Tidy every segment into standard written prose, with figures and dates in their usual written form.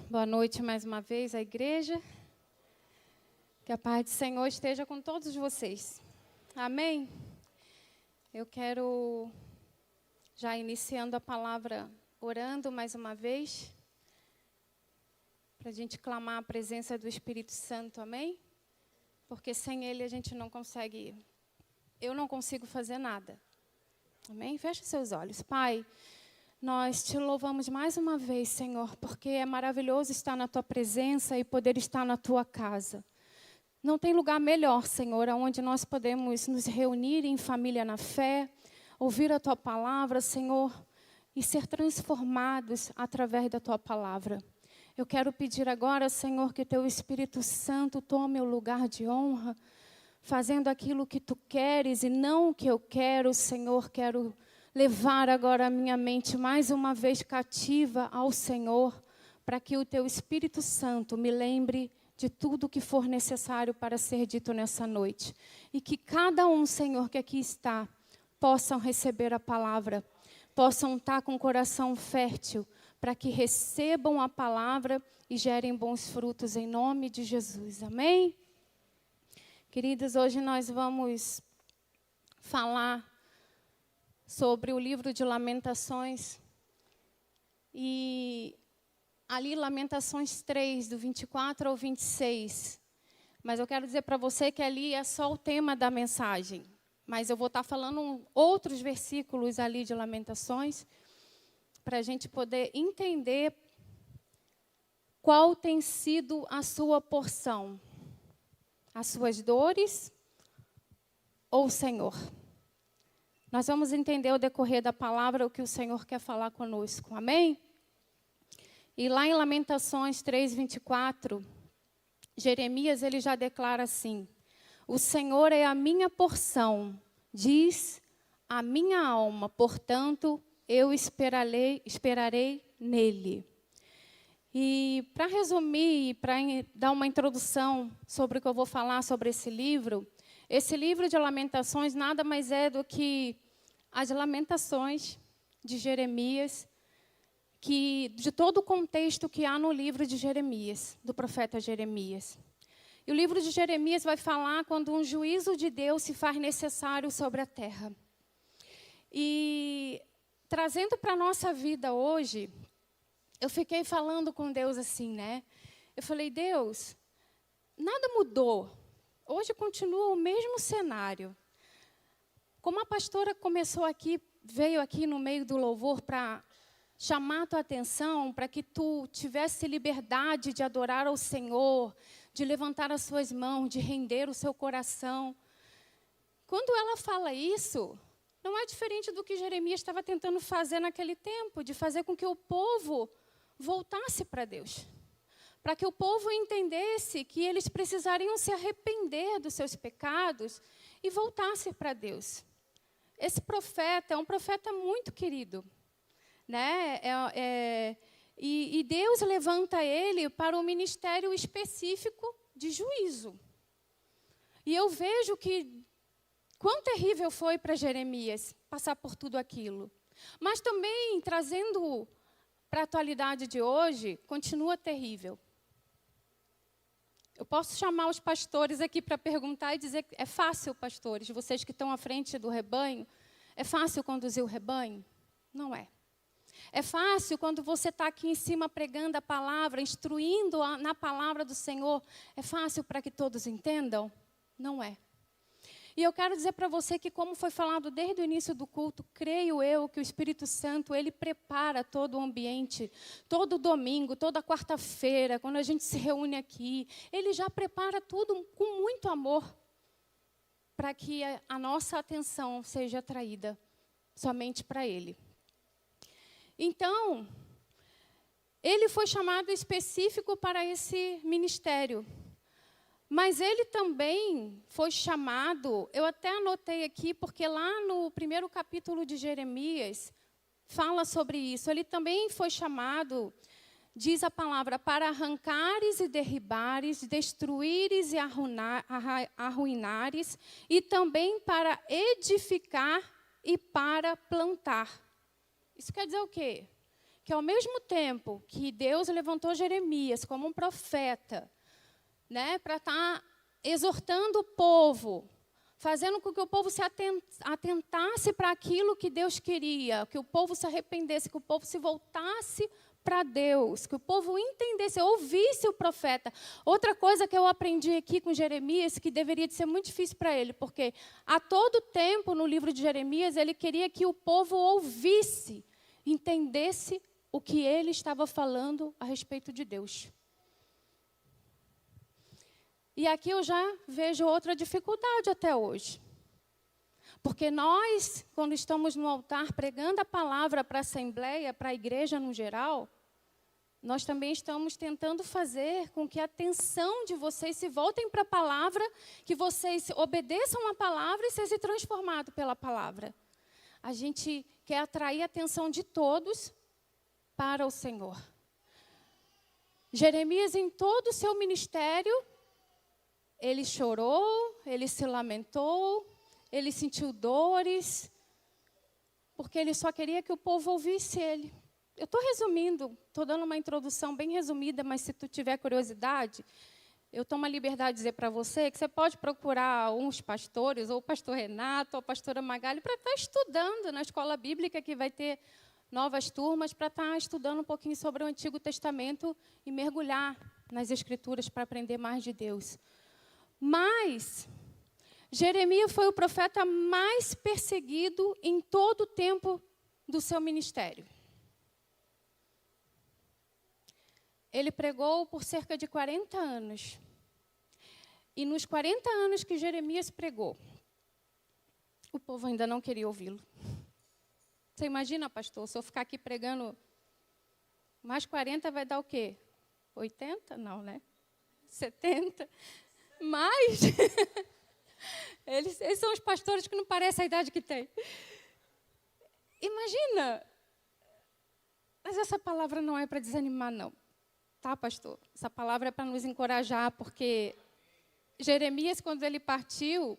Boa noite mais uma vez à igreja. Que a paz do Senhor esteja com todos vocês. Amém? Eu quero, já iniciando a palavra, orando mais uma vez, para a gente clamar a presença do Espírito Santo, amém? Porque sem Ele a gente não consegue, eu não consigo fazer nada. Amém? Feche seus olhos. Pai, nós te louvamos mais uma vez, Senhor, porque é maravilhoso estar na Tua presença e poder estar na Tua casa. Não tem lugar melhor, Senhor, onde nós podemos nos reunir em família na fé, ouvir a Tua palavra, Senhor, e ser transformados através da Tua palavra. Eu quero pedir agora, Senhor, que Teu Espírito Santo tome o lugar de honra, fazendo aquilo que Tu queres e não o que eu quero, Senhor. Quero levar agora a minha mente mais uma vez cativa ao Senhor, para que o Teu Espírito Santo me lembre de tudo que for necessário para ser dito nessa noite. E que cada um, Senhor, que aqui está, possam receber a palavra, possam estar com o coração fértil, para que recebam a palavra e gerem bons frutos em nome de Jesus. Amém? Queridos, hoje nós vamos falar sobre o livro de Lamentações. E ali, Lamentações 3, do 24 ao 26. Mas eu quero dizer para você que ali é só o tema da mensagem. Mas eu vou estar falando outros versículos ali de Lamentações, para a gente poder entender qual tem sido a sua porção. As suas dores ou o Senhor? Nós vamos entender ao decorrer da palavra o que o Senhor quer falar conosco. Amém? E lá em Lamentações 3, 24, Jeremias ele já declara assim: o Senhor é a minha porção, diz a minha alma, portanto, eu esperarei nele. E para resumir, para dar uma introdução sobre o que eu vou falar sobre esse livro de Lamentações nada mais é do que as lamentações de Jeremias, de todo o contexto que há no livro de Jeremias, do profeta Jeremias. E o livro de Jeremias vai falar quando um juízo de Deus se faz necessário sobre a terra. E trazendo para a nossa vida hoje, eu fiquei falando com Deus assim, né? Eu falei, Deus, nada mudou. Hoje continua o mesmo cenário. Como a pastora veio aqui no meio do louvor para chamar a tua atenção, para que tu tivesse liberdade de adorar ao Senhor, de levantar as suas mãos, de render o seu coração. Quando ela fala isso, não é diferente do que Jeremias estava tentando fazer naquele tempo, de fazer com que o povo voltasse para Deus. Para que o povo entendesse que eles precisariam se arrepender dos seus pecados e voltasse para Deus. Esse profeta é um profeta muito querido, né? E Deus levanta ele para um ministério específico de juízo. E eu vejo que quão terrível foi para Jeremias passar por tudo aquilo. Mas também, trazendo para a atualidade de hoje, continua terrível. Eu posso chamar os pastores aqui para perguntar e dizer que é fácil, pastores, vocês que estão à frente do rebanho, é fácil conduzir o rebanho? Não é. É fácil quando você está aqui em cima pregando a palavra, instruindo na palavra do Senhor, é fácil para que todos entendam? Não é. E eu quero dizer para você que, como foi falado desde o início do culto, creio eu que o Espírito Santo, ele prepara todo o ambiente, todo domingo, toda quarta-feira, quando a gente se reúne aqui, ele já prepara tudo com muito amor, para que a nossa atenção seja atraída somente para ele. Então, ele foi chamado específico para esse ministério. Mas ele também foi chamado, eu até anotei aqui, porque lá no primeiro capítulo de Jeremias, fala sobre isso. Ele também foi chamado, diz a palavra, para arrancares e derribares, destruíres e arruinares, e também para edificar e para plantar. Isso quer dizer o quê? que ao mesmo tempo que Deus levantou Jeremias como um profeta, né, para estar exortando o povo, fazendo com que o povo se atentasse para aquilo que Deus queria, que o povo se arrependesse, que o povo se voltasse para Deus, que o povo entendesse, ouvisse o profeta. Outra coisa que eu aprendi aqui com Jeremias, que deveria de ser muito difícil para ele, porque a todo tempo no livro de Jeremias, ele queria que o povo ouvisse, entendesse o que ele estava falando a respeito de Deus. E aqui eu já vejo outra dificuldade até hoje. Porque nós, quando estamos no altar pregando a palavra para a assembleia, para a igreja no geral, nós também estamos tentando fazer com que a atenção de vocês se voltem para a palavra, que vocês obedeçam a palavra e sejam transformados pela palavra. A gente quer atrair a atenção de todos para o Senhor. Jeremias, em todo o seu ministério, ele chorou, ele se lamentou, ele sentiu dores, porque ele só queria que o povo ouvisse ele. Eu estou resumindo, estou dando uma introdução bem resumida, mas se tu tiver curiosidade, eu tomo a liberdade de dizer para você que você pode procurar uns pastores, ou o pastor Renato, ou a pastora Magali, para estar estudando na escola bíblica, que vai ter novas turmas, para estar estudando um pouquinho sobre o Antigo Testamento e mergulhar nas Escrituras para aprender mais de Deus. Mas Jeremias foi o profeta mais perseguido em todo o tempo do seu ministério. Ele pregou por cerca de 40 anos. E nos 40 anos que Jeremias pregou, o povo ainda não queria ouvi-lo. Você imagina, pastor, se eu ficar aqui pregando mais 40, vai dar o quê? 80? Não, né? 70? Mas eles são os pastores que não parecem a idade que têm. Imagina. Mas essa palavra não é para desanimar, não. Tá, pastor? Essa palavra é para nos encorajar, porque Jeremias, quando ele partiu,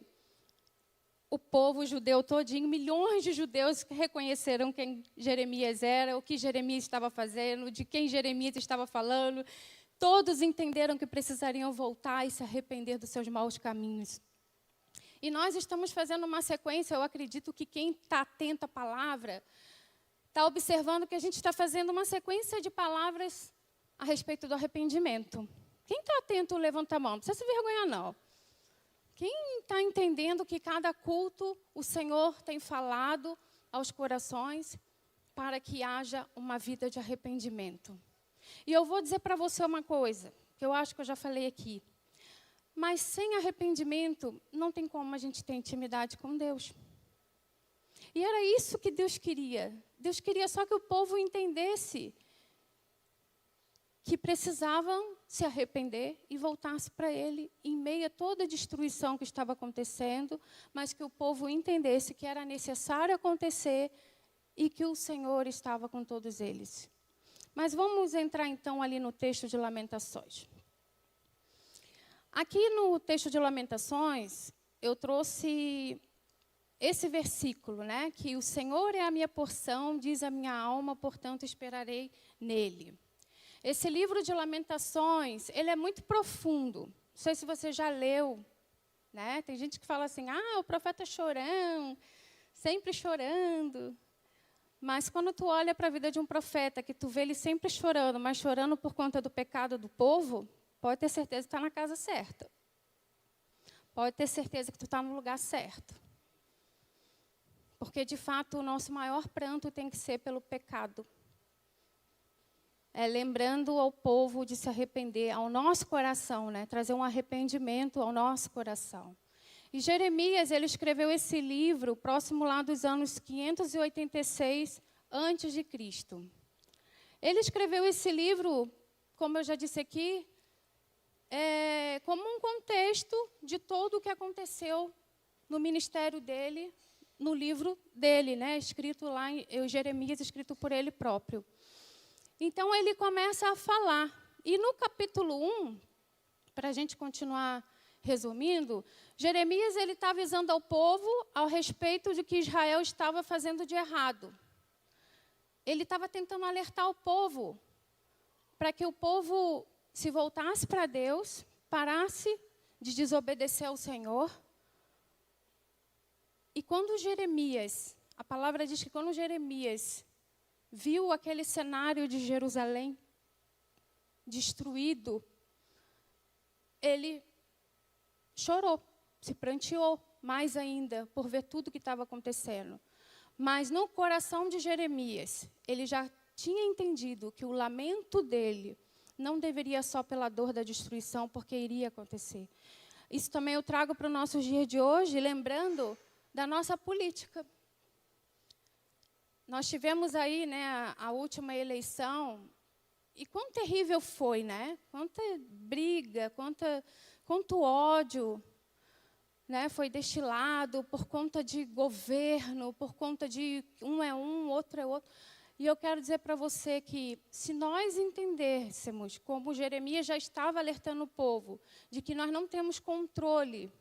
o povo judeu todinho, milhões de judeus reconheceram quem Jeremias era, o que Jeremias estava fazendo, de quem Jeremias estava falando. Todos entenderam que precisariam voltar e se arrepender dos seus maus caminhos. E nós estamos fazendo uma sequência, eu acredito que quem está atento à palavra está observando que a gente está fazendo uma sequência de palavras a respeito do arrependimento. Quem está atento, levanta a mão. Não precisa se vergonhar, não. Quem está entendendo que cada culto o Senhor tem falado aos corações para que haja uma vida de arrependimento? E eu vou dizer para você uma coisa, que eu acho que eu já falei aqui. Mas sem arrependimento, não tem como a gente ter intimidade com Deus. E era isso que Deus queria. Deus queria só que o povo entendesse que precisavam se arrepender e voltasse para Ele em meio a toda a destruição que estava acontecendo, mas que o povo entendesse que era necessário acontecer e que o Senhor estava com todos eles. Mas vamos entrar então ali no texto de Lamentações. Aqui no texto de Lamentações, eu trouxe esse versículo, né? Que o Senhor é a minha porção, diz a minha alma, portanto esperarei nele. Esse livro de Lamentações, ele é muito profundo. Não sei se você já leu, né? Tem gente que fala assim, o profeta chorão, sempre chorando. Mas quando tu olha para a vida de um profeta, que tu vê ele sempre chorando, mas chorando por conta do pecado do povo, pode ter certeza que está na casa certa. Pode ter certeza que tu está no lugar certo. Porque, de fato, o nosso maior pranto tem que ser pelo pecado. Lembrando ao povo de se arrepender, ao nosso coração, né? Trazer um arrependimento ao nosso coração. E Jeremias, ele escreveu esse livro próximo lá dos anos 586 antes de Cristo. Ele escreveu esse livro, como eu já disse aqui, como um contexto de todo o que aconteceu no ministério dele, no livro dele, né? Escrito lá em Jeremias, escrito por ele próprio. Então, ele começa a falar. E no capítulo 1, para a gente continuar resumindo, Jeremias ele está avisando ao povo ao respeito de que Israel estava fazendo de errado. ele estava tentando alertar o povo, para que o povo se voltasse para Deus, parasse de desobedecer ao Senhor. E quando Jeremias, a palavra diz que quando Jeremias viu aquele cenário de Jerusalém destruído, ele chorou, se pranteou mais ainda por ver tudo que estava acontecendo. Mas no coração de Jeremias, ele já tinha entendido que o lamento dele não deveria só pela dor da destruição, porque iria acontecer. Isso também eu trago para os nossos dias de hoje, lembrando da nossa política. Nós tivemos aí, né, a última eleição, e quão terrível foi, né? Quanta briga, quanto ódio, né, foi destilado por conta de governo, por conta de um é um, outro é outro. E eu quero dizer para você que, se nós entendêssemos, como Jeremias já estava alertando o povo, de que nós não temos controle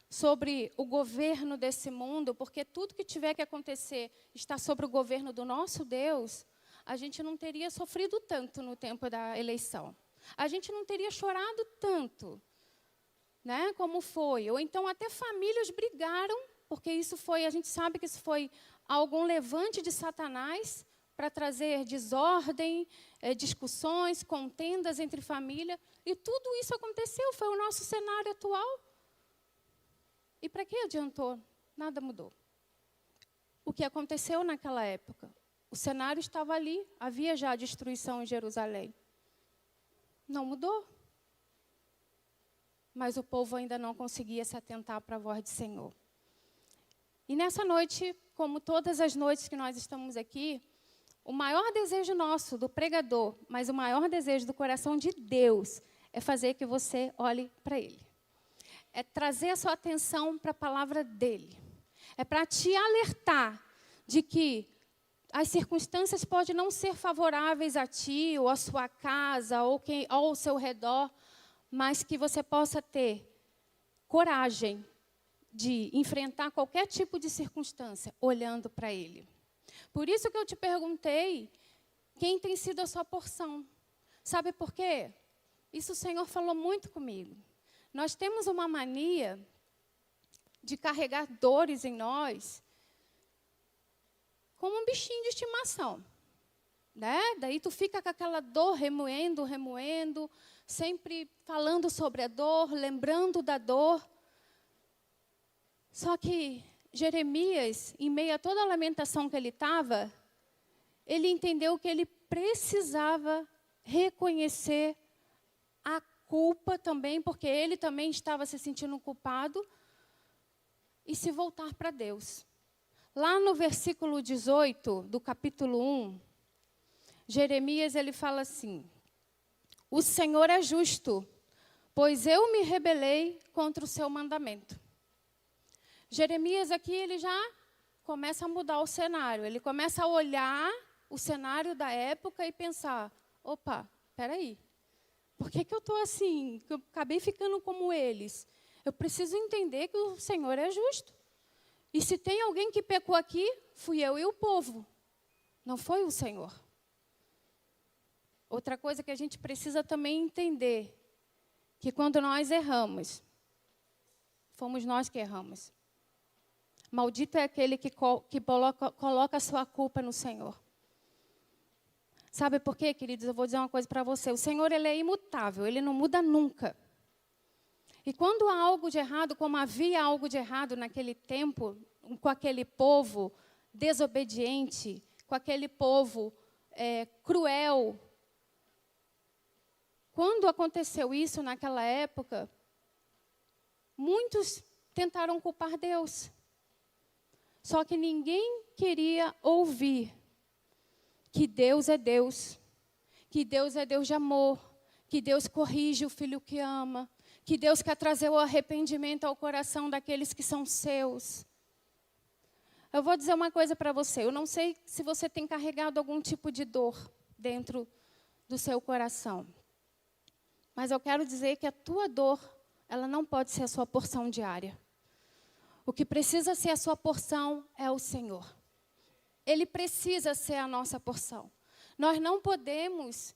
sobre o governo desse mundo, porque tudo que tiver que acontecer está sobre o governo do nosso Deus, a gente não teria sofrido tanto no tempo da eleição. A gente não teria chorado tanto, né, como foi. Ou então até famílias brigaram, porque isso foi, a gente sabe que isso foi algum levante de Satanás para trazer desordem, discussões, contendas entre família. E tudo isso aconteceu, foi o nosso cenário atual. E para que adiantou? Nada mudou. O que aconteceu naquela época? O cenário estava ali, havia já destruição em Jerusalém. Não mudou. Mas o povo ainda não conseguia se atentar para a voz do Senhor. E nessa noite, como todas as noites que nós estamos aqui, o maior desejo nosso, do pregador, mas o maior desejo do coração de Deus, é fazer que você olhe para Ele. É trazer a sua atenção para a palavra dEle. É para te alertar de que as circunstâncias podem não ser favoráveis a ti, ou à sua casa, ou ao seu redor, mas que você possa ter coragem de enfrentar qualquer tipo de circunstância, olhando para Ele. Por isso que eu te perguntei, quem tem sido a sua porção? Sabe por quê? Isso o Senhor falou muito comigo. Nós temos uma mania de carregar dores em nós como um bichinho de estimação, né? Daí tu fica com aquela dor remoendo, sempre falando sobre a dor, lembrando da dor. Só que Jeremias, em meio a toda a lamentação que ele estava, ele entendeu que ele precisava reconhecer a culpa também, porque ele também estava se sentindo culpado, e se voltar para Deus. Lá no versículo 18 do capítulo 1, Jeremias ele fala assim: o Senhor é justo, pois eu me rebelei contra o seu mandamento. Jeremias aqui ele já começa a mudar o cenário, ele começa a olhar o cenário da época e pensar: opa, espera aí, por que eu estou assim, que eu acabei ficando como eles? Eu preciso entender que o Senhor é justo. E se tem alguém que pecou aqui, fui eu e o povo, não foi o Senhor. Outra coisa que a gente precisa também entender, que quando nós erramos, fomos nós que erramos. Maldito é aquele que coloca a sua culpa no Senhor. Sabe por quê, queridos? Eu vou dizer uma coisa para você. O Senhor, ele é imutável, ele não muda nunca. E quando há algo de errado, como havia algo de errado naquele tempo, com aquele povo desobediente, com aquele povo cruel, quando aconteceu isso naquela época, muitos tentaram culpar Deus. Só que ninguém queria ouvir que Deus é Deus, que Deus é Deus de amor, que Deus corrige o filho que ama, que Deus quer trazer o arrependimento ao coração daqueles que são seus. Eu vou dizer uma coisa para você, eu não sei se você tem carregado algum tipo de dor dentro do seu coração, mas eu quero dizer que a tua dor, ela não pode ser a sua porção diária. O que precisa ser a sua porção é o Senhor. ele precisa ser a nossa porção. Nós não podemos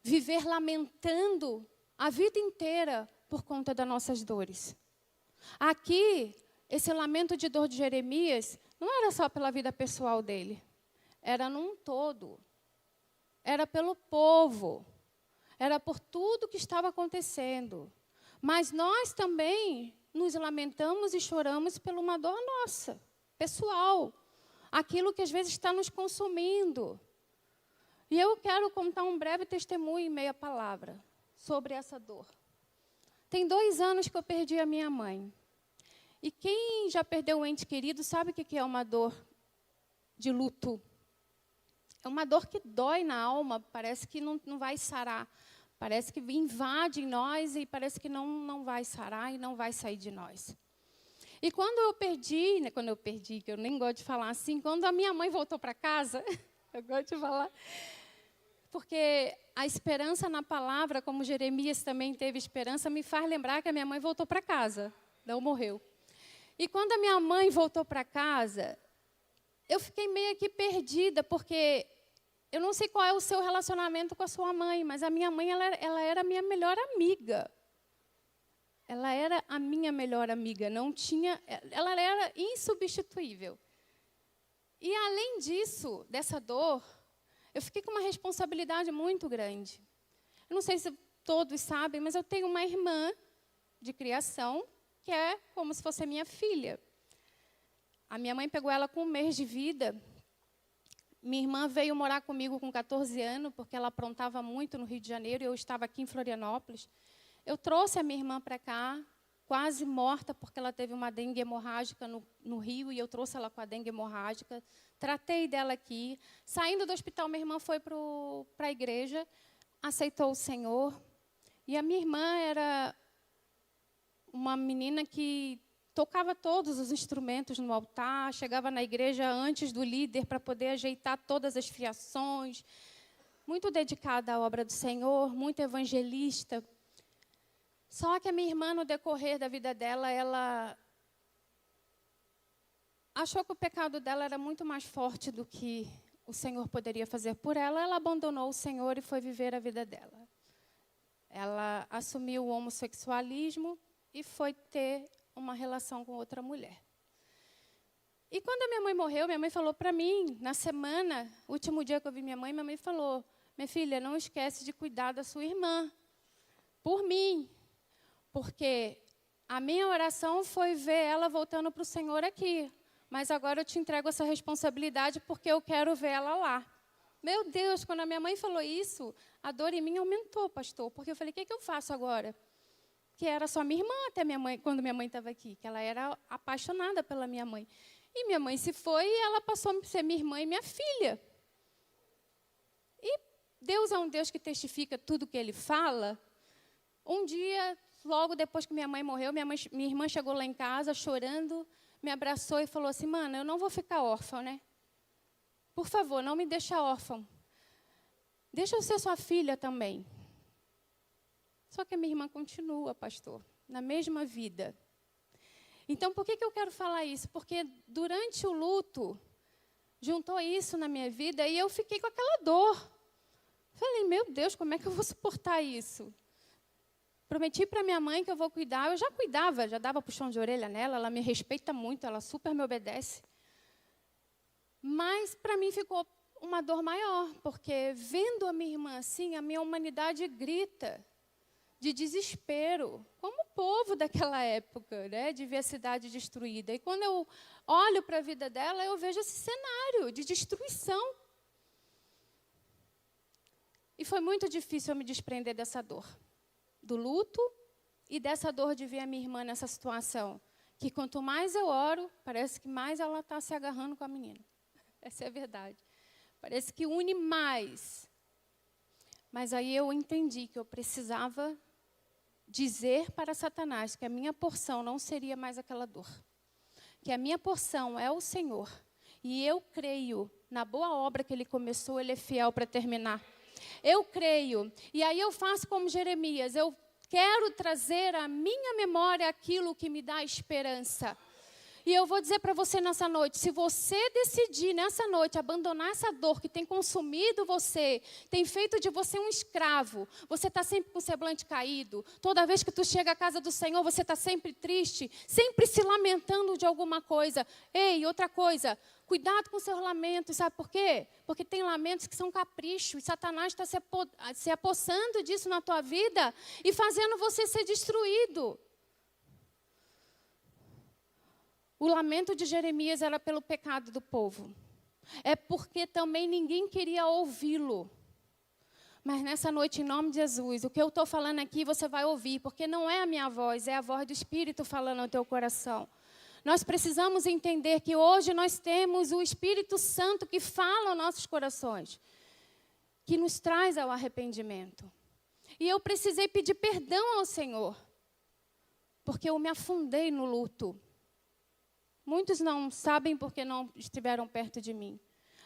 viver lamentando a vida inteira por conta das nossas dores. Aqui, esse lamento de dor de Jeremias não era só pela vida pessoal dele, era num todo. Era pelo povo, era por tudo que estava acontecendo. Mas nós também nos lamentamos e choramos por uma dor nossa, pessoal. Aquilo que às vezes está nos consumindo. E eu quero contar um breve testemunho em meia palavra sobre essa dor. Tem 2 anos que eu perdi a minha mãe. E quem já perdeu um ente querido sabe o que é uma dor de luto. É uma dor que dói na alma, parece que não vai sarar. Parece que invade em nós e parece que não vai sarar e não vai sair de nós. E quando eu perdi, que eu nem gosto de falar assim, quando a minha mãe voltou para casa, eu gosto de falar, porque a esperança na palavra, como Jeremias também teve esperança, me faz lembrar que a minha mãe voltou para casa, não morreu. E quando a minha mãe voltou para casa, eu fiquei meio que perdida, porque eu não sei qual é o seu relacionamento com a sua mãe, mas a minha mãe ela era a minha melhor amiga. Ela era a minha melhor amiga, ela era insubstituível. E além disso, dessa dor, eu fiquei com uma responsabilidade muito grande. Eu não sei se todos sabem, mas eu tenho uma irmã de criação que é como se fosse a minha filha. A minha mãe pegou ela com 1 mês de vida. Minha irmã veio morar comigo com 14 anos, porque ela aprontava muito no Rio de Janeiro, e eu estava aqui em Florianópolis. Eu trouxe a minha irmã para cá, quase morta, porque ela teve uma dengue hemorrágica no Rio, e eu trouxe ela com a dengue hemorrágica. Tratei dela aqui. Saindo do hospital, minha irmã foi para a igreja, aceitou o Senhor. E a minha irmã era uma menina que tocava todos os instrumentos no altar, chegava na igreja antes do líder para poder ajeitar todas as fiações. Muito dedicada à obra do Senhor, muito evangelista. Só que a minha irmã, no decorrer da vida dela, ela achou que o pecado dela era muito mais forte do que o Senhor poderia fazer por ela. Ela abandonou o Senhor e foi viver a vida dela. Ela assumiu o homossexualismo e foi ter uma relação com outra mulher. E quando a minha mãe morreu, minha mãe falou para mim, na semana, último dia que eu vi minha mãe falou: minha filha, não esquece de cuidar da sua irmã, por mim. Porque a minha oração foi ver ela voltando para o Senhor aqui. Mas agora eu te entrego essa responsabilidade porque eu quero ver ela lá. Meu Deus, quando a minha mãe falou isso, a dor em mim aumentou, pastor. Porque eu falei, o que eu faço agora? Que era só minha irmã até minha mãe, quando minha mãe estava aqui. Que ela era apaixonada pela minha mãe. E minha mãe se foi e ela passou a ser minha irmã e minha filha. E Deus é um Deus que testifica tudo que Ele fala. Um dia, logo depois que minha mãe morreu, minha irmã chegou lá em casa chorando, me abraçou e falou assim: mano, eu não vou ficar órfã, né? Por favor, não me deixa órfã. Deixa eu ser sua filha também. Só que a minha irmã continua, pastor, na mesma vida. Então, por que eu quero falar isso? Porque durante o luto, juntou isso na minha vida e eu fiquei com aquela dor. Falei, meu Deus, como é que eu vou suportar isso? Prometi para minha mãe que eu vou cuidar. Eu já cuidava, já dava puxão de orelha nela, ela me respeita muito, ela super me obedece. Mas, para mim, ficou uma dor maior, porque vendo a minha irmã assim, a minha humanidade grita de desespero, como o povo daquela época, né, de ver a cidade destruída. E quando eu olho para a vida dela, eu vejo esse cenário de destruição. E foi muito difícil eu me desprender dessa dor, do luto e dessa dor de ver a minha irmã nessa situação. Que quanto mais eu oro, parece que mais ela está se agarrando com a menina. Essa é a verdade. Parece que une mais. Mas aí eu entendi que eu precisava dizer para Satanás que a minha porção não seria mais aquela dor. Que a minha porção é o Senhor. E eu creio na boa obra que Ele começou, Ele é fiel para terminar. Eu creio. E aí eu faço como Jeremias. Eu quero trazer à minha memória aquilo que me dá esperança. E eu vou dizer para você nessa noite, se você decidir nessa noite abandonar essa dor que tem consumido você, tem feito de você um escravo, você está sempre com o semblante caído, toda vez que tu chega à casa do Senhor, você está sempre triste, sempre se lamentando de alguma coisa. Ei, outra coisa, cuidado com seus lamentos, sabe por quê? Porque tem lamentos que são caprichos, e Satanás está se apossando disso na tua vida e fazendo você ser destruído. O lamento de Jeremias era pelo pecado do povo. É porque também ninguém queria ouvi-lo. Mas nessa noite, em nome de Jesus, o que eu estou falando aqui, você vai ouvir. Porque não é a minha voz, é a voz do Espírito falando no teu coração. Nós precisamos entender que hoje nós temos o Espírito Santo que fala aos nossos corações. Que nos traz ao arrependimento. E eu precisei pedir perdão ao Senhor. Porque eu me afundei no luto. Muitos não sabem porque não estiveram perto de mim.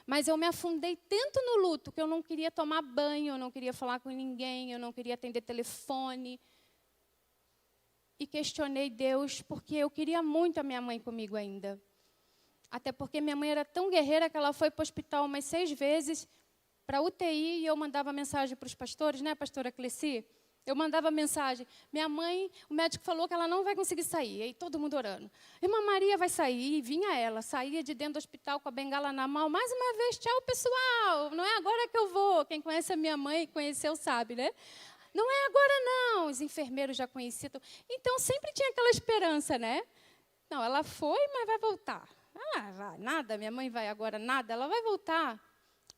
Mas eu me afundei tanto no luto que eu não queria tomar banho, eu não queria falar com ninguém, eu não queria atender telefone. E questionei Deus porque eu queria muito a minha mãe comigo ainda. Até porque minha mãe era tão guerreira que ela foi para o hospital umas 6 vezes para UTI e eu mandava mensagem para os pastores, né, pastora Cleci? Eu mandava mensagem. Minha mãe, o médico falou que ela não vai conseguir sair. Aí todo mundo orando. Irmã Maria vai sair. E vinha ela. Saía de dentro do hospital com a bengala na mão. Mais uma vez, tchau, pessoal. Não é agora que eu vou. Quem conhece a minha mãe, conheceu, sabe, né? Não é agora, não. Os enfermeiros já conheciam. Então, sempre tinha aquela esperança, né? Não, ela foi, mas vai voltar. Ah, vai, nada. Minha mãe vai agora, nada. Ela vai voltar.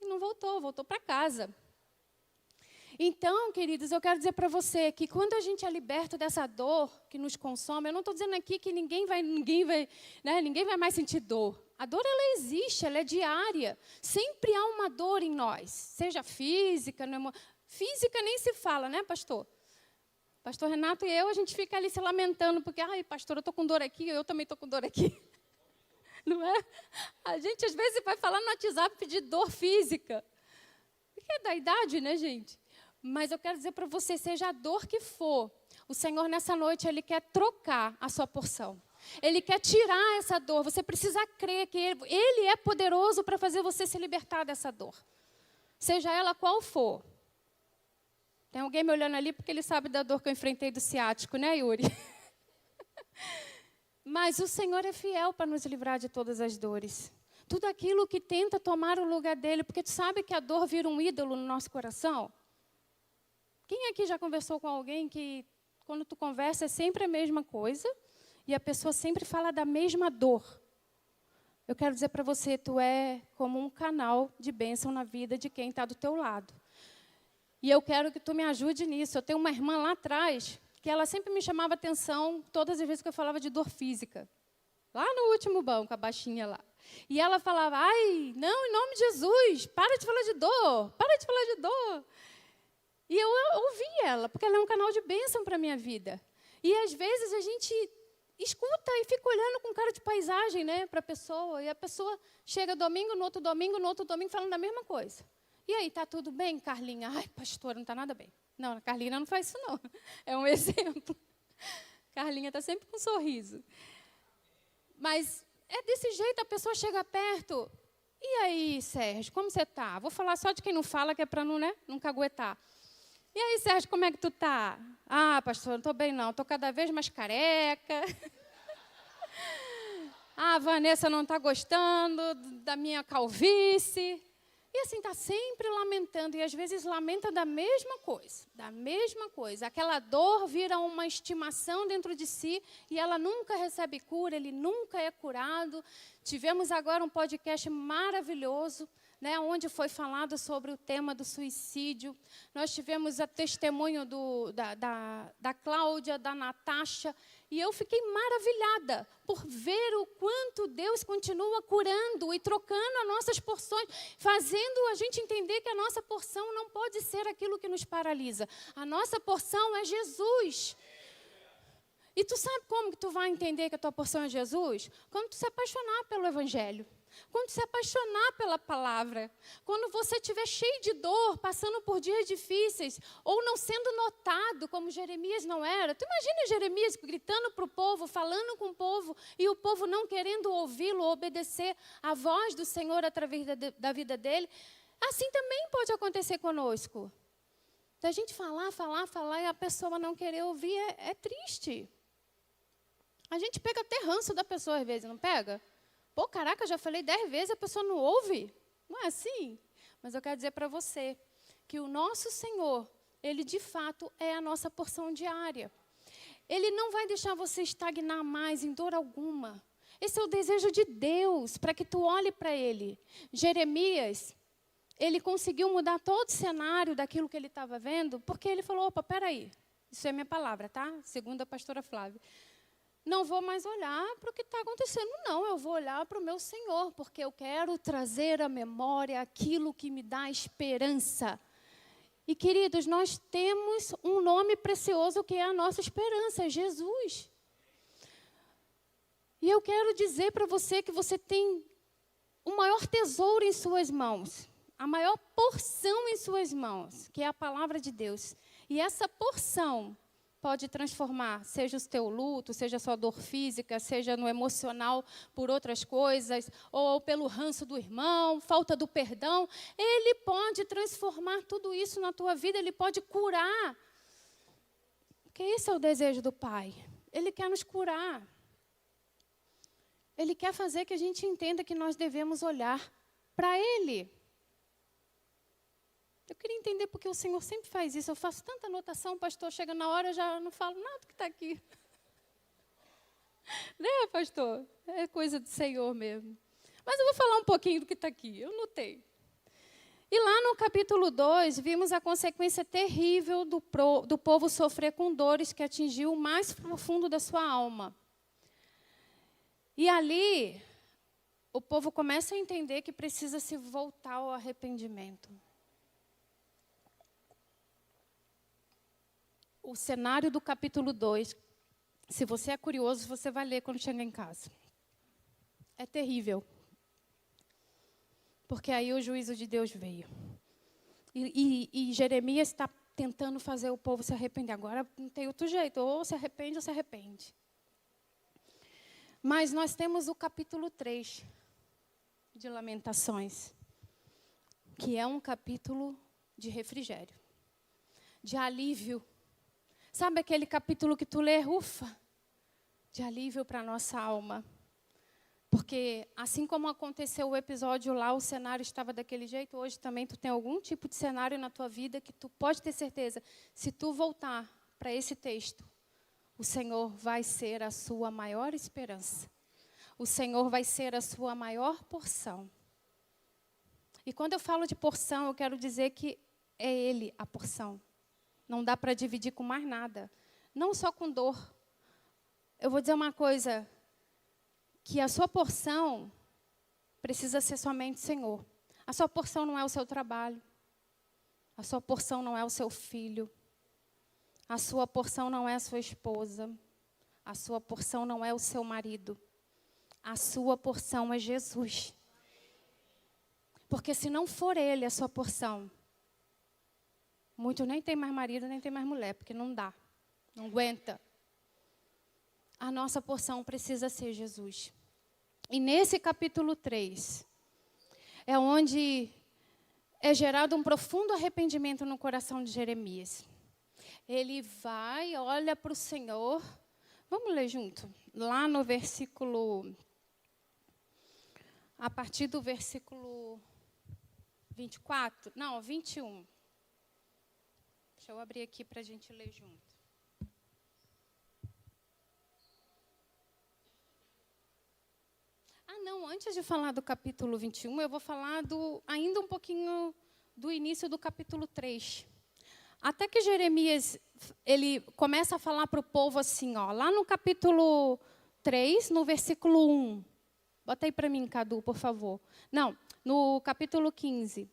E não voltou. Voltou para casa. Então, queridos, eu quero dizer para você que quando a gente é liberto dessa dor que nos consome, eu não estou dizendo aqui que ninguém vai mais sentir dor. A dor, ela existe, ela é diária. Sempre há uma dor em nós, seja física, física nem se fala, né, pastor? Pastor Renato e eu, a gente fica ali se lamentando, porque, ai, pastor, eu estou com dor aqui, eu também estou com dor aqui. Não é? A gente, às vezes, vai falar no WhatsApp de dor física. Porque é da idade, né, gente? Mas eu quero dizer para você, seja a dor que for, o Senhor nessa noite, Ele quer trocar a sua porção. Ele quer tirar essa dor. Você precisa crer que Ele é poderoso para fazer você se libertar dessa dor. Seja ela qual for. Tem alguém me olhando ali porque ele sabe da dor que eu enfrentei do ciático, né, Yuri? Mas o Senhor é fiel para nos livrar de todas as dores. Tudo aquilo que tenta tomar o lugar dEle, porque tu sabe que a dor vira um ídolo no nosso coração? Quem aqui já conversou com alguém que, quando tu conversa, é sempre a mesma coisa e a pessoa sempre fala da mesma dor? Eu quero dizer para você, tu é como um canal de bênção na vida de quem está do teu lado. E eu quero que tu me ajude nisso. Eu tenho uma irmã lá atrás que ela sempre me chamava atenção todas as vezes que eu falava de dor física. Lá no último banco, a baixinha lá. E ela falava, ai, não, em nome de Jesus, para de falar de dor, para de falar de dor. E eu ouvi ela, porque ela é um canal de bênção para a minha vida. E às vezes a gente escuta e fica olhando com cara de paisagem, né, para a pessoa. E a pessoa chega domingo, no outro domingo, falando a mesma coisa. E aí, está tudo bem, Carlinha? Ai, pastora, não está nada bem. Não, a Carlinha não faz isso, não. É um exemplo. Carlinha está sempre com um sorriso. Mas é desse jeito, a pessoa chega perto. E aí, Sérgio, como você está? Vou falar só de quem não fala, que é para não caguetar. E aí, Sérgio, como é que tu está? Ah, pastor, não estou bem, não. Estou cada vez mais careca. Ah, a Vanessa não está gostando da minha calvície. E assim, está sempre lamentando. E às vezes lamenta da mesma coisa. Da mesma coisa. Aquela dor vira uma estimação dentro de si e ela nunca recebe cura, ele nunca é curado. Tivemos agora um podcast maravilhoso, né, onde foi falado sobre o tema do suicídio. Nós tivemos a testemunho da Cláudia, da Natasha, e eu fiquei maravilhada por ver o quanto Deus continua curando e trocando as nossas porções, fazendo a gente entender que a nossa porção não pode ser aquilo que nos paralisa. A nossa porção é Jesus. E tu sabe como que tu vai entender que a tua porção é Jesus? Quando tu se apaixonar pelo Evangelho. quando se apaixonar pela palavra, quando você estiver cheio de dor, passando por dias difíceis, ou não sendo notado, como Jeremias não era. Tu imagina Jeremias gritando para o povo, falando com o povo, e o povo não querendo ouvi-lo, obedecer à voz do Senhor através da vida dele. Assim também pode acontecer conosco. Da gente falar, e a pessoa não querer ouvir, é triste. A gente pega até ranço da pessoa às vezes, não pega? Pô, caraca, eu já falei 10 vezes, a pessoa não ouve. Não é assim? Mas eu quero dizer para você que o nosso Senhor, Ele de fato é a nossa porção diária. Ele não vai deixar você estagnar mais em dor alguma. Esse é o desejo de Deus, para que tu olhe para Ele. Jeremias, ele conseguiu mudar todo o cenário daquilo que ele estava vendo, porque ele falou, opa, peraí, isso é minha palavra, tá? Segundo a pastora Flávia. Não vou mais olhar para o que está acontecendo, não. Eu vou olhar para o meu Senhor, porque eu quero trazer à memória aquilo que me dá esperança. E, queridos, nós temos um nome precioso que é a nossa esperança, Jesus. E eu quero dizer para você que você tem o maior tesouro em suas mãos, a maior porção em suas mãos, que é a palavra de Deus. E essa porção pode transformar, seja o teu luto, seja a sua dor física, seja no emocional por outras coisas, ou pelo ranço do irmão, falta do perdão. Ele pode transformar tudo isso na tua vida, Ele pode curar. Porque esse é o desejo do Pai. Ele quer nos curar. Ele quer fazer que a gente entenda que nós devemos olhar para Ele. Eu queria entender porque o Senhor sempre faz isso. Eu faço tanta anotação, pastor, chega na hora, eu já não falo nada do que está aqui. Né, pastor? É coisa do Senhor mesmo. Mas eu vou falar um pouquinho do que está aqui. Eu notei. E lá no capítulo 2, vimos a consequência terrível do povo sofrer com dores que atingiu o mais profundo da sua alma. E ali, o povo começa a entender que precisa se voltar ao arrependimento. O cenário do capítulo 2, se você é curioso, você vai ler quando chegar em casa. É terrível. Porque aí o juízo de Deus veio. E Jeremias está tentando fazer o povo se arrepender. Agora não tem outro jeito, ou se arrepende ou se arrepende. Mas nós temos o capítulo 3 de Lamentações, que é um capítulo de refrigério, de alívio. Sabe aquele capítulo que tu lê, ufa, de alívio para a nossa alma. Porque assim como aconteceu o episódio lá, o cenário estava daquele jeito, hoje também tu tem algum tipo de cenário na tua vida que tu pode ter certeza, se tu voltar para esse texto, o Senhor vai ser a sua maior esperança. O Senhor vai ser a sua maior porção. E quando eu falo de porção, eu quero dizer que é Ele a porção. Não dá para dividir com mais nada. Não só com dor. Eu vou dizer uma coisa, que a sua porção precisa ser somente Senhor. A sua porção não é o seu trabalho. A sua porção não é o seu filho. A sua porção não é a sua esposa. A sua porção não é o seu marido. A sua porção é Jesus. Porque se não for Ele a sua porção, muitos nem tem mais marido, nem tem mais mulher, porque não dá, não aguenta. A nossa porção precisa ser Jesus. E nesse capítulo 3, é onde é gerado um profundo arrependimento no coração de Jeremias. Ele vai, olha para o Senhor. Vamos ler junto? Lá no versículo, a partir do versículo 24, não, 21. Deixa eu abrir aqui para a gente ler junto. Ah, não, antes de falar do capítulo 21, eu vou falar ainda um pouquinho do início do capítulo 3. Até que Jeremias, ele começa a falar para o povo assim, ó, lá no capítulo 3, no versículo 1. Bota aí para mim, Cadu, por favor. Não, no capítulo 15.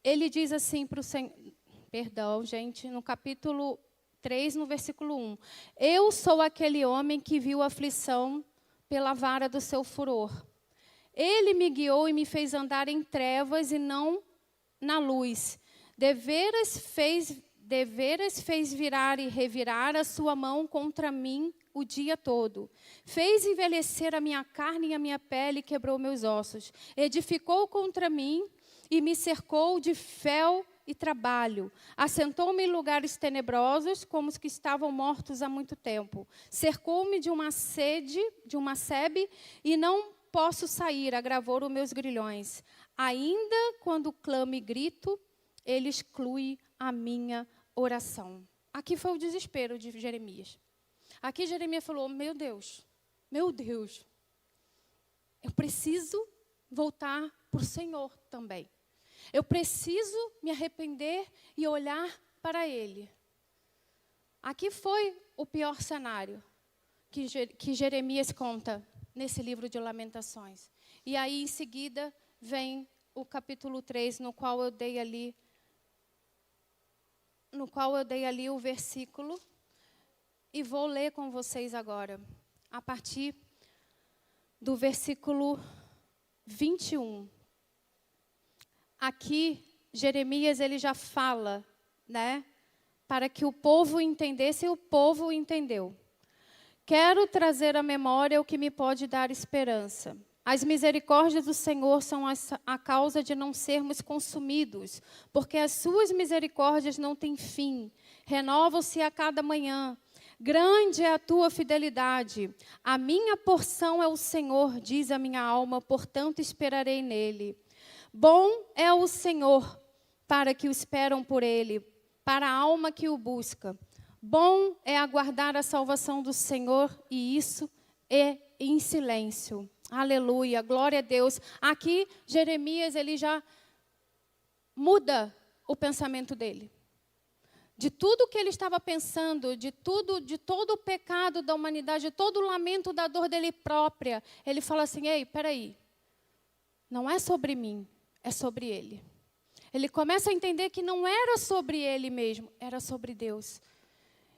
Ele diz assim para o Senhor, perdão, gente, no capítulo 3, no versículo 1. Eu sou aquele homem que viu a aflição pela vara do seu furor. Ele me guiou e me fez andar em trevas e não na luz. Deveras fez virar e revirar a sua mão contra mim o dia todo. Fez envelhecer a minha carne e a minha pele e quebrou meus ossos. Edificou contra mim e me cercou de fel e trabalho. Assentou-me em lugares tenebrosos, como os que estavam mortos há muito tempo. Cercou-me de uma sebe, e não posso sair, agravou os meus grilhões. Ainda quando clamo e grito, ele exclui a minha oração. Aqui foi o desespero de Jeremias. Aqui Jeremias falou, meu Deus, eu preciso voltar para o Senhor também. Eu preciso me arrepender e olhar para Ele. Aqui foi o pior cenário que Jeremias conta nesse livro de Lamentações. E aí, em seguida, vem o capítulo 3, no qual eu dei ali o versículo. E vou ler com vocês agora, a partir do versículo 21. Aqui, Jeremias, ele já fala, né? Para que o povo entendesse, e o povo entendeu. Quero trazer à memória o que me pode dar esperança. As misericórdias do Senhor são a causa de não sermos consumidos, porque as suas misericórdias não têm fim, renovam-se a cada manhã. Grande é a tua fidelidade. A minha porção é o Senhor, diz a minha alma, portanto esperarei nele. Bom é o Senhor para que o esperam por ele, para a alma que o busca. Bom é aguardar a salvação do Senhor, e isso é em silêncio. Aleluia, glória a Deus. Aqui, Jeremias, ele já muda o pensamento dele. De tudo que ele estava pensando, de todo o pecado da humanidade, de todo o lamento da dor dele própria, ele fala assim, ei, peraí, não é sobre mim, é sobre ele. Ele começa a entender que não era sobre ele mesmo, era sobre Deus.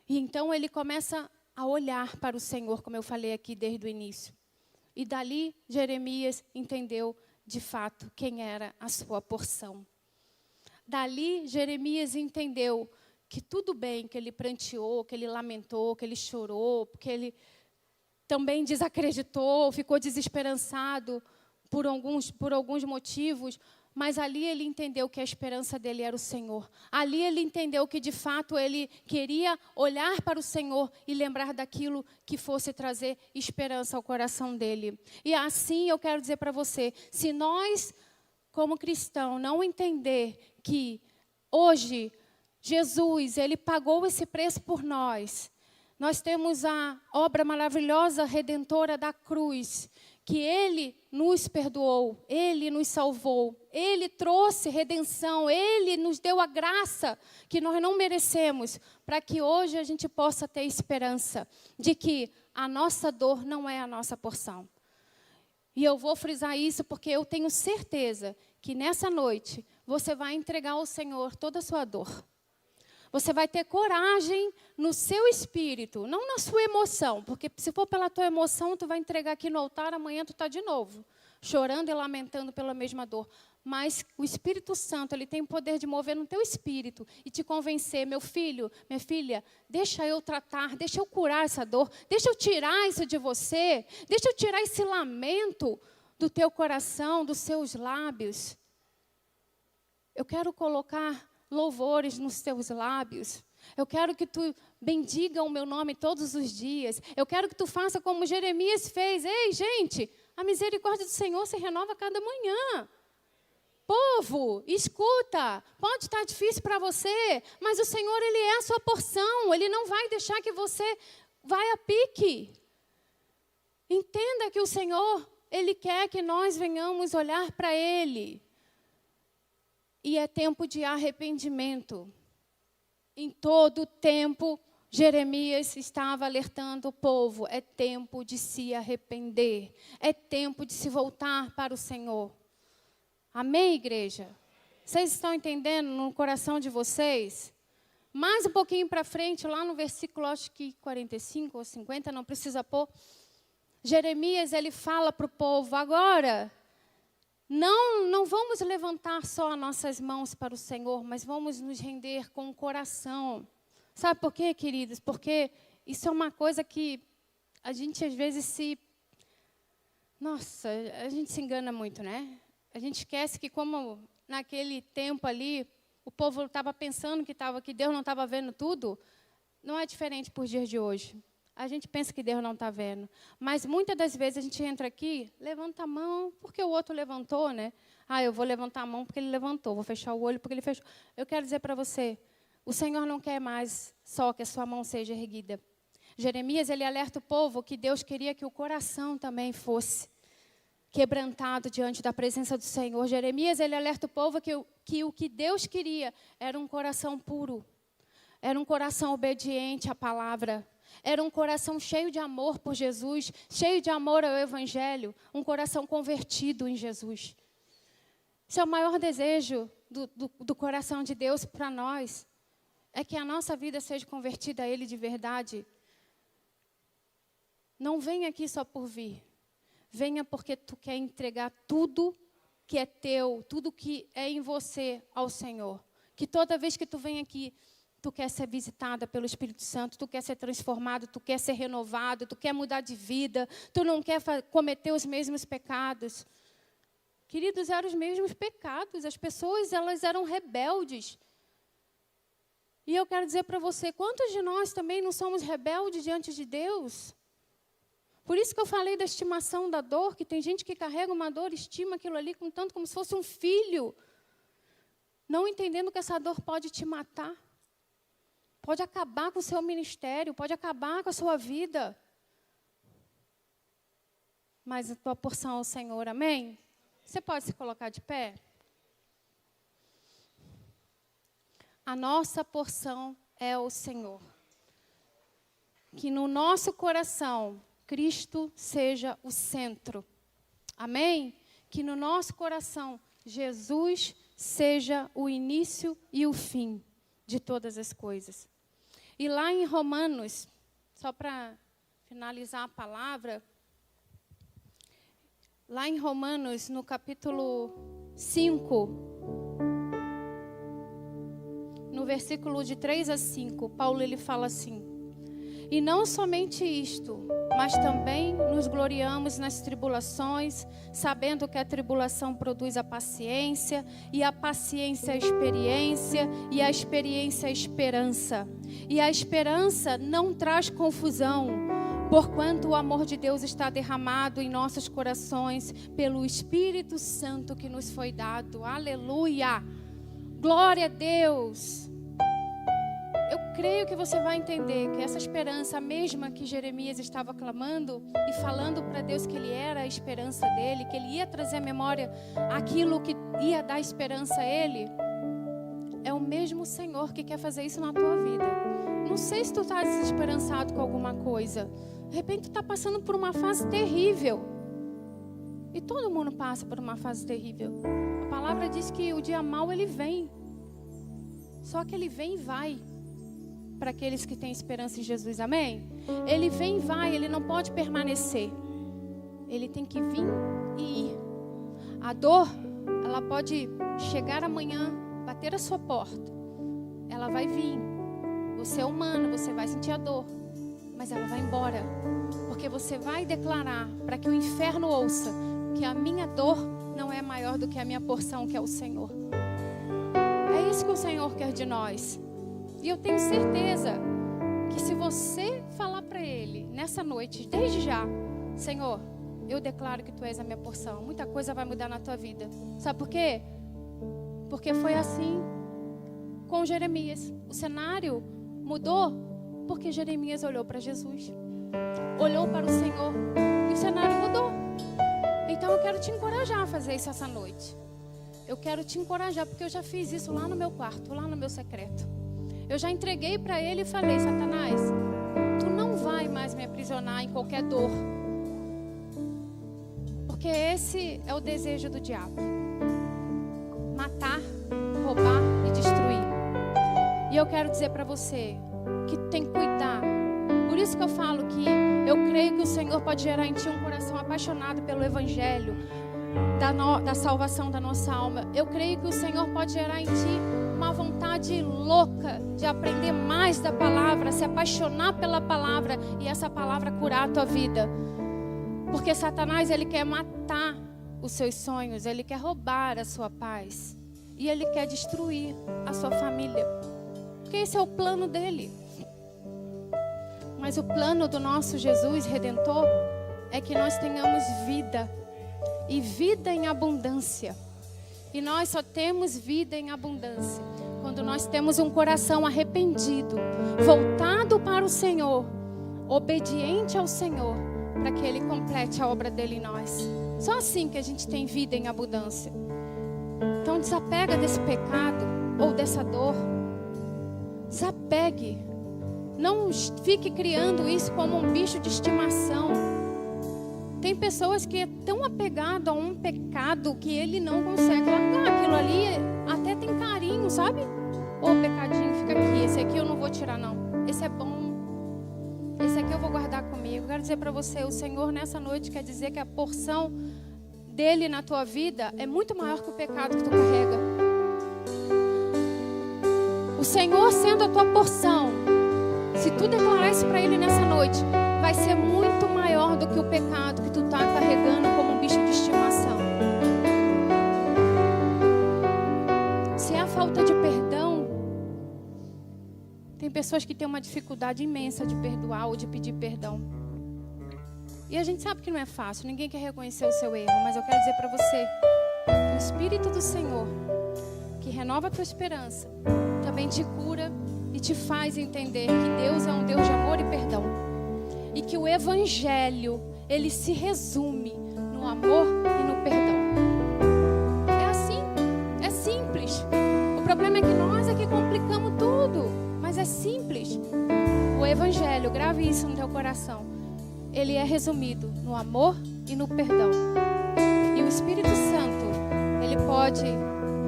E então ele começa a olhar para o Senhor, como eu falei aqui desde o início. E dali, Jeremias entendeu, de fato, quem era a sua porção. Dali, Jeremias entendeu que tudo bem que ele pranteou, que ele lamentou, que ele chorou, que ele também desacreditou, ficou desesperançado por alguns motivos, mas ali ele entendeu que a esperança dele era o Senhor. Ali ele entendeu que, de fato, ele queria olhar para o Senhor e lembrar daquilo que fosse trazer esperança ao coração dele. E assim eu quero dizer para você, se nós, como cristãos, não entender que hoje Jesus, ele pagou esse preço por nós. Nós temos a obra maravilhosa, redentora da cruz, que ele nos perdoou, ele nos salvou, ele trouxe redenção, ele nos deu a graça que nós não merecemos, para que hoje a gente possa ter esperança de que a nossa dor não é a nossa porção. E eu vou frisar isso porque eu tenho certeza que nessa noite você vai entregar ao Senhor toda a sua dor. Você vai ter coragem no seu espírito, não na sua emoção, porque se for pela tua emoção, tu vai entregar aqui no altar, amanhã tu está de novo, chorando e lamentando pela mesma dor. Mas o Espírito Santo, ele tem o poder de mover no teu espírito e te convencer, meu filho, minha filha, deixa eu tratar, deixa eu curar essa dor, deixa eu tirar isso de você, deixa eu tirar esse lamento do teu coração, dos seus lábios. Eu quero colocar louvores nos teus lábios. Eu quero que tu bendiga o meu nome todos os dias. Eu quero que tu faça como Jeremias fez. Ei, gente, a misericórdia do Senhor se renova a cada manhã. Povo, escuta, pode estar difícil para você, mas o Senhor, ele é a sua porção. Ele não vai deixar que você vai a pique. Entenda que o Senhor, ele quer que nós venhamos olhar para ele. E é tempo de arrependimento. Em todo tempo, Jeremias estava alertando o povo. É tempo de se arrepender. É tempo de se voltar para o Senhor. Amém, igreja? Vocês estão entendendo no coração de vocês? Mais um pouquinho para frente, lá no versículo, acho que 45 ou 50, não precisa pôr. Jeremias, ele fala para o povo, agora, Não vamos levantar só as nossas mãos para o Senhor, mas vamos nos render com o coração. Sabe por quê, queridos? Porque isso é uma coisa que a gente às vezes a gente se engana muito, né? A gente esquece que como naquele tempo ali, o povo estava pensando que Deus não estava vendo tudo, não é diferente por dias de hoje. A gente pensa que Deus não está vendo. Mas muitas das vezes a gente entra aqui, levanta a mão, porque o outro levantou, né? Eu vou levantar a mão porque ele levantou, vou fechar o olho porque ele fechou. Eu quero dizer para você, o Senhor não quer mais só que a sua mão seja erguida. Jeremias, ele alerta o povo que Deus queria que o coração também fosse quebrantado diante da presença do Senhor. Jeremias, ele alerta o povo que o que Deus queria era um coração puro, era um coração obediente à palavra, era um coração cheio de amor por Jesus, cheio de amor ao Evangelho, um coração convertido em Jesus. Esse é o maior desejo do coração de Deus para nós, é que a nossa vida seja convertida a Ele de verdade. Não venha aqui só por vir. Venha porque tu quer entregar tudo que é teu, tudo que é em você ao Senhor. Que toda vez que tu vem aqui, tu quer ser visitada pelo Espírito Santo, tu quer ser transformado, tu quer ser renovado, tu quer mudar de vida, tu não quer cometer os mesmos pecados. Queridos, eram os mesmos pecados, as pessoas elas eram rebeldes. E eu quero dizer para você, quantos de nós também não somos rebeldes diante de Deus? Por isso que eu falei da estimação da dor, que tem gente que carrega uma dor, estima aquilo ali tanto como se fosse um filho, não entendendo que essa dor pode te matar, pode acabar com o seu ministério, pode acabar com a sua vida. Mas a tua porção é o Senhor, amém? Você pode se colocar de pé? A nossa porção é o Senhor. Que no nosso coração Cristo seja o centro. Amém? Que no nosso coração Jesus seja o início e o fim de todas as coisas. E lá em Romanos, só para finalizar a palavra, lá em Romanos, no capítulo 5, no versículo de 3 a 5, Paulo ele fala assim: e não somente isto, mas também nos gloriamos nas tribulações, sabendo que a tribulação produz a paciência, e a paciência a experiência, e a experiência a esperança. E a esperança não traz confusão, porquanto o amor de Deus está derramado em nossos corações pelo Espírito Santo que nos foi dado. Aleluia! Glória a Deus! Eu creio que você vai entender que essa esperança, mesma que Jeremias estava clamando e falando para Deus que Ele era a esperança dele, que Ele ia trazer à memória aquilo que ia dar esperança a ele, é o mesmo Senhor que quer fazer isso na tua vida. Não sei se tu está desesperançado com alguma coisa. De repente tu está passando por uma fase terrível. E todo mundo passa por uma fase terrível. A palavra diz que o dia mau ele vem. Só que ele vem e vai. Para aqueles que têm esperança em Jesus, amém? Ele vem e vai, ele não pode permanecer. Ele tem que vir e ir. A dor, ela pode chegar amanhã, bater a sua porta. Ela vai vir. Você é humano, você vai sentir a dor. Mas ela vai embora. Porque você vai declarar para que o inferno ouça que a minha dor não é maior do que a minha porção, que é o Senhor. É isso que o Senhor quer de nós. E eu tenho certeza que se você falar para Ele nessa noite, desde já, Senhor, eu declaro que Tu és a minha porção, muita coisa vai mudar na tua vida. Sabe por quê? Porque foi assim com Jeremias. O cenário mudou porque Jeremias olhou para Jesus, olhou para o Senhor e o cenário mudou. Então eu quero te encorajar a fazer isso essa noite. Eu quero te encorajar porque eu já fiz isso lá no meu quarto, lá no meu secreto. Eu já entreguei para Ele e falei: Satanás, Tu não vai mais me aprisionar em qualquer dor. Porque esse é o desejo do diabo. Matar, roubar e destruir. E eu quero dizer para você que tem que cuidar. Por isso que eu falo que eu creio que o Senhor pode gerar em ti um coração apaixonado pelo Evangelho. da salvação da nossa alma. Eu creio que o Senhor pode gerar em ti uma vontade louca de aprender mais da palavra, se apaixonar pela palavra e essa palavra curar a tua vida. Porque Satanás, ele quer matar os seus sonhos, ele quer roubar a sua paz e ele quer destruir a sua família. Porque esse é o plano dele. Mas o plano do nosso Jesus Redentor é que nós tenhamos vida, e vida em abundância. E nós só temos vida em abundância quando nós temos um coração arrependido, voltado para o Senhor, obediente ao Senhor, para que Ele complete a obra dele em nós. Só assim que a gente tem vida em abundância. Então desapega desse pecado ou dessa dor. Desapegue. Não fique criando isso como um bicho de estimação. Tem pessoas que é tão apegado a um pecado que ele não consegue largar. Aquilo ali até tem carinho, sabe? Ô, pecadinho, fica aqui. Esse aqui eu não vou tirar, não. Esse é bom. Esse aqui eu vou guardar comigo. Quero dizer para você, o Senhor nessa noite quer dizer que a porção dele na tua vida é muito maior que o pecado que tu carrega. O Senhor sendo a tua porção, se tu declarar isso para Ele nessa noite, vai ser muito maior do que o pecado que tu está carregando como um bicho de estimação. Se é a falta de perdão, tem pessoas que têm uma dificuldade imensa de perdoar ou de pedir perdão. E a gente sabe que não é fácil, ninguém quer reconhecer o seu erro, mas eu quero dizer para você que o Espírito do Senhor, que renova a tua esperança, também te cura e te faz entender que Deus é um Deus de amor e perdão. E que o Evangelho, ele se resume no amor e no perdão. É assim, é simples. O problema é que nós é que complicamos tudo, mas é simples. O Evangelho, grave isso no teu coração, ele é resumido no amor e no perdão. E o Espírito Santo, ele pode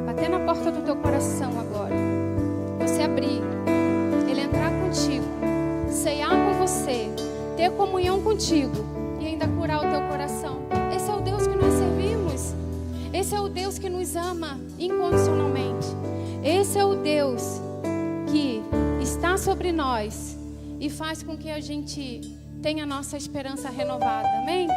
bater na porta do teu coração agora, você abrir, ele entrar contigo, ceiar com você, ter comunhão contigo e ainda curar o teu coração. Esse é o Deus que nós servimos. Esse é o Deus que nos ama incondicionalmente. Esse é o Deus que está sobre nós e faz com que a gente tenha a nossa esperança renovada. Amém?